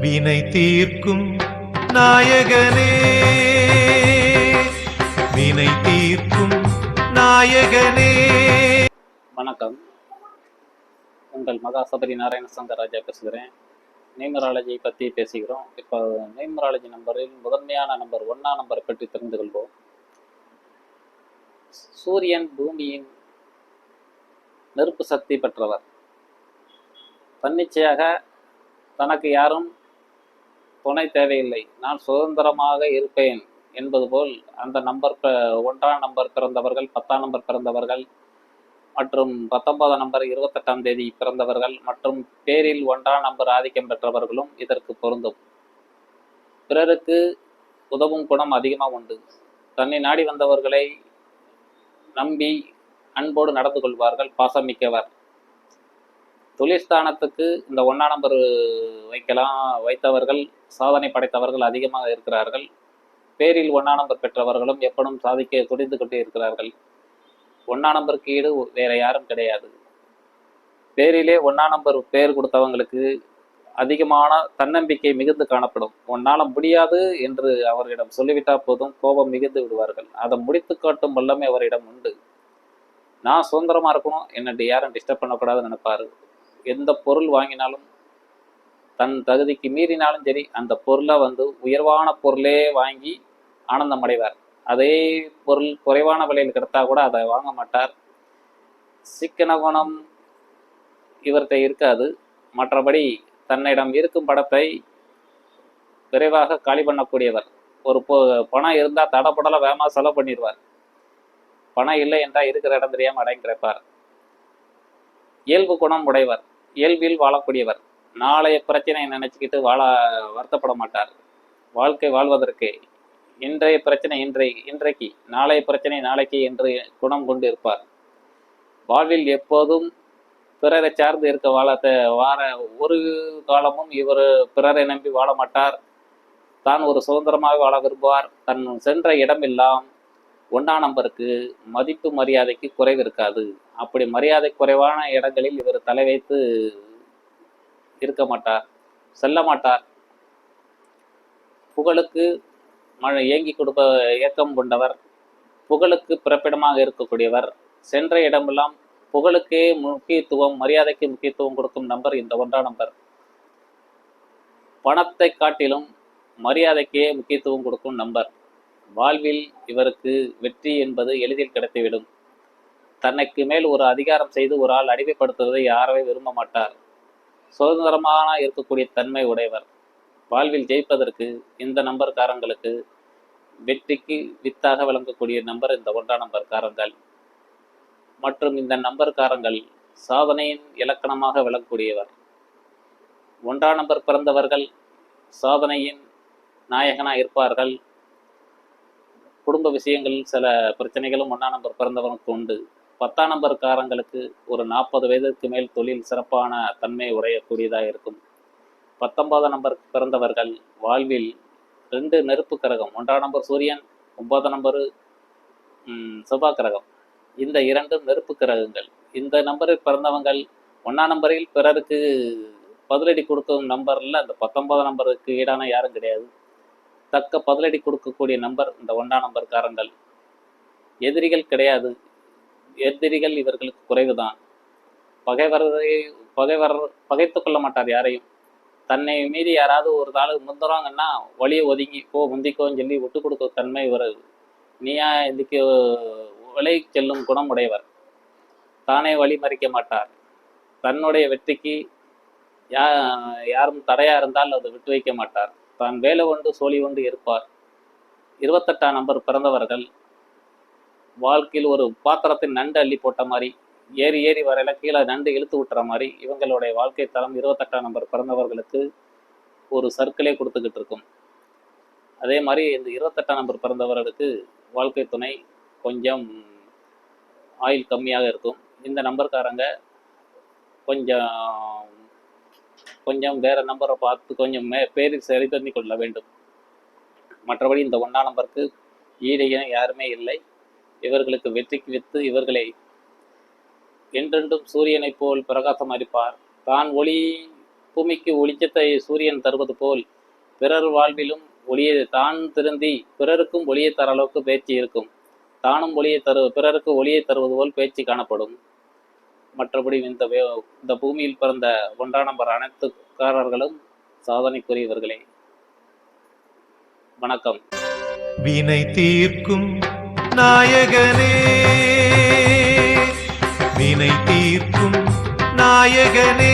வினை தீர்க்கும் நாயகனே, வினை தீர்க்கும் நாயகனே. வணக்கம். உங்கள் மகாசபரி நாராயணசங்கர் ராஜா பேசுகிறேன். நியூமராலஜி பற்றி பேசுகிறோம். இப்போ நியூமராலஜி நம்பரில் முதன்மையான நம்பர் 1ஆம் நம்பரை பற்றி தெரிந்து கொள்வோம். சூரியன் பூமியின் நெருப்பு சக்தி பெற்றவர். தன்னிச்சையாக தனக்கு யாரும் துணை தேவையில்லை, நான் சுதந்திரமாக இருப்பேன் என்பது போல் அந்த நம்பர் 1ஆம் நம்பர் பிறந்தவர்கள், 10ஆம் நம்பர் பிறந்தவர்கள் மற்றும் 19ஆம் நம்பர் 28ஆம் தேதி பிறந்தவர்கள் மற்றும் பேரில் 1ஆம் நம்பர் ஆதிக்கம் பெற்றவர்களும் இதற்கு பொருந்தும். பிறருக்கு உதவும் குணம் அதிகமாக உண்டு. தன்னை நாடி வந்தவர்களை நம்பி அன்போடு நடந்து கொள்வார்கள். பாசமிக்கவர். தொழிற்ஸ்தானத்துக்கு இந்த 1ஆம் நம்பர் வைத்தவர்கள் சாதனை படைத்தவர்கள் அதிகமாக இருக்கிறார்கள். பேரில் 1ஆம் நம்பர் பெற்றவர்களும் எப்படும் சாதிக்க துடிந்து கொண்டே இருக்கிறார்கள். 1ஆம் நம்பருக்கு ஈடு வேற யாரும் கிடையாது. பேரிலே 1ஆம் நம்பர் பேர் கொடுத்தவங்களுக்கு அதிகமான தன்னம்பிக்கை மிகுந்து காணப்படும். உன்னால முடியாது என்று அவரிடம் சொல்லிவிட்டால் போதும், கோபம் மிகுந்து விடுவார்கள். அதை முடித்து காட்டும் வல்லமை அவரிடம் உண்டு. நான் சுதந்திரமா இருக்கணும், என்னை யாரும் டிஸ்டர்ப் பண்ணக்கூடாதுன்னு நினைப்பாரு. எந்த பொருள் வாங்கினாலும் தன் தகுதிக்கு மீறினாலும் சரி, அந்த பொருளை உயர்வான பொருளே வாங்கி ஆனந்தம் அடைவார். அதே பொருள் குறைவான விலையில் கிடைத்தா கூட அதை வாங்க மாட்டார். சிக்கன குணம் இவர்கிட்ட இருக்காது. மற்றபடி தன்னிடம் இருக்கும் படத்தை விரைவாக காலி பண்ணக்கூடியவர். ஒரு பணம் இருந்தால் தடப்படலை வேகமாக செலவு பண்ணிடுவார். பணம் இல்லை என்றால் இருக்கிற இடம் தெரியாமல் அடங்கி கிடைப்பார். இயல்பு குணம் உடையவர். இயல்பில் வாழக்கூடியவர். நாளைய பிரச்சனையை நினைச்சுக்கிட்டு வருத்தப்பட மாட்டார். வாழ்க்கை வாழ்வதற்கு இன்றைய பிரச்சனை இன்றைக்கு, நாளைய பிரச்சனை நாளைக்கு என்று குணம் கொண்டு இருப்பார். வாழ்வில் எப்போதும் பிறரை சார்ந்து இருக்க வார ஒரு காலமும் இவர் பிறரை நம்பி வாழ மாட்டார். தான் ஒரு சுதந்திரமாக வாழ விரும்புவார். தன் சென்ற இடமெல்லாம் 1ஆம் நம்பருக்கு மதிப்பு மரியாதைக்கு குறைவு இருக்காது. அப்படி மரியாதை குறைவான இடங்களில் இவர் தலை வைத்து இருக்க மாட்டார், செல்ல மாட்டார். புகழுக்கு ஏங்கி கொடுப்ப ஏக்கம் கொண்டவர். புகழுக்கு பிறப்பிடமாக இருக்கக்கூடியவர். சென்ற இடமெல்லாம் புகழுக்கே முக்கியத்துவம், மரியாதைக்கு முக்கியத்துவம் கொடுக்கும் நம்பர் இந்த 1ஆம் நம்பர். பணத்தை காட்டிலும் மரியாதைக்கே முக்கியத்துவம் கொடுக்கும் நம்பர். வாழ்வில் இவருக்கு வெற்றி என்பது எளிதில் கிடைத்துவிடும். தன்னைக்கு மேல் ஒரு அதிகாரம் செய்து ஒரு ஆள் அடிமைப்படுத்துவதை யாரவே விரும்ப மாட்டார். சுதந்திரமான இருக்கக்கூடிய தன்மை உடையவர். வாழ்வில் ஜெயிப்பதற்கு இந்த நம்பர்காரங்களுக்கு வெற்றிக்கு வித்தாக விளங்கக்கூடிய நம்பர் இந்த 1ஆம் நம்பர்காரங்கள். மற்றும் இந்த நம்பர்காரங்கள் சாதனையின் இலக்கணமாக விளங்கக்கூடியவர். 1ஆம் நம்பர் பிறந்தவர்கள் சாதனையின் நாயகனாக இருப்பார்கள். குடும்ப விஷயங்களில் சில பிரச்சனைகளும் 1ஆம் நம்பர் பிறந்தவனுக்கு உண்டு. 10ஆம் நம்பர்காரங்களுக்கு ஒரு 40 வயதுக்கு மேல் தொழில் சிறப்பான தன்மை உடையக்கூடியதாக இருக்கும். 19ஆம் நம்பர் பிறந்தவர்கள் வாழ்வில் 2 நெருப்பு கிரகம், 1ஆம் நம்பர் சூரியன், 9ஆம் நம்பர் செவ்வாய் கிரகம். இந்த 2 நெருப்பு கிரகங்கள். இந்த நம்பரில் பிறந்தவங்கள் 1ஆம் நம்பரில் பிறருக்கு பதிலடி கொடுக்கும் நம்பரில் அந்த 19ஆம் நம்பருக்கு ஈடான யாரும் கிடையாது. தக்க பதிலடி கொடுக்கக்கூடிய நம்பர் இந்த 1ஆம் நம்பர்காரங்கள். எதிரிகள் கிடையாது. எதிரிகள் இவர்களுக்கு குறைவுதான். பகைத்து கொள்ள மாட்டார் யாரையும். தன்னை மீறி யாராவது ஒரு நாள் முந்துறாங்கன்னா வழியை ஒதுங்கி முந்திக்கோன்னு சொல்லி விட்டு கொடுக்க தன்மை இவரது. நீயா இதுக்கு விலை செல்லும் குணம் உடையவர். தானே வழி மறிக்க மாட்டார். தன்னுடைய வெற்றிக்கு யாரும் தடையா இருந்தால் அதை விட்டு வைக்க மாட்டார். தான் வேலை கொண்டு சோழி கொண்டு இருப்பார். 28ஆம் நம்பர் பிறந்தவர்கள் வாழ்க்கையில் ஒரு பாத்திரத்தின் நண்டு அள்ளி போட்ட மாதிரி, ஏறி ஏறி வரையில கீழே நண்டு இழுத்து விட்டுற மாதிரி இவங்களுடைய வாழ்க்கை தரம் 28ஆம் நம்பர் பிறந்தவர்களுக்கு ஒரு சர்க்கிளே கொடுத்துக்கிட்டு இருக்கும். அதே மாதிரி இந்த 28ஆம் நம்பர் பிறந்தவர்களுக்கு வாழ்க்கை துணை கொஞ்சம் ஆயில் கம்மியாக இருக்கும். இந்த நம்பர்காரங்க கொஞ்சம் வேற நம்பரை பார்த்து கொஞ்சம் பேரில் சரி பண்ணி கொள்ள வேண்டும். மற்றபடி இந்த 1ஆம் நம்பருக்கு ஈடையும் யாருமே இல்லை. இவர்களுக்கு வெற்றிக்கு வித்து இவர்களை என்றென்றும் சூரியனைப் போல் பிரகாசம் அளிப்பார். தான் ஒளி பூமிக்கு ஒளிச்சத்தை சூரியன் தருவது போல் பிறர் வாழ்விலும் ஒளியை தான் திருந்தி பிறருக்கும் ஒளியை தர அளவுக்கு பேச்சு இருக்கும். தானும் பிறருக்கு ஒளியை தருவது போல் பேச்சு காணப்படும். மற்றபடி இந்த பூமியில் பிறந்த 1ஆம் நம்பர் அனைத்துக்காரர்களும் சாதனைக்குரியவர்களே. வணக்கம். வினை தீர்க்கும் நாயகனே, வினை தீர்க்கும் நாயகனே.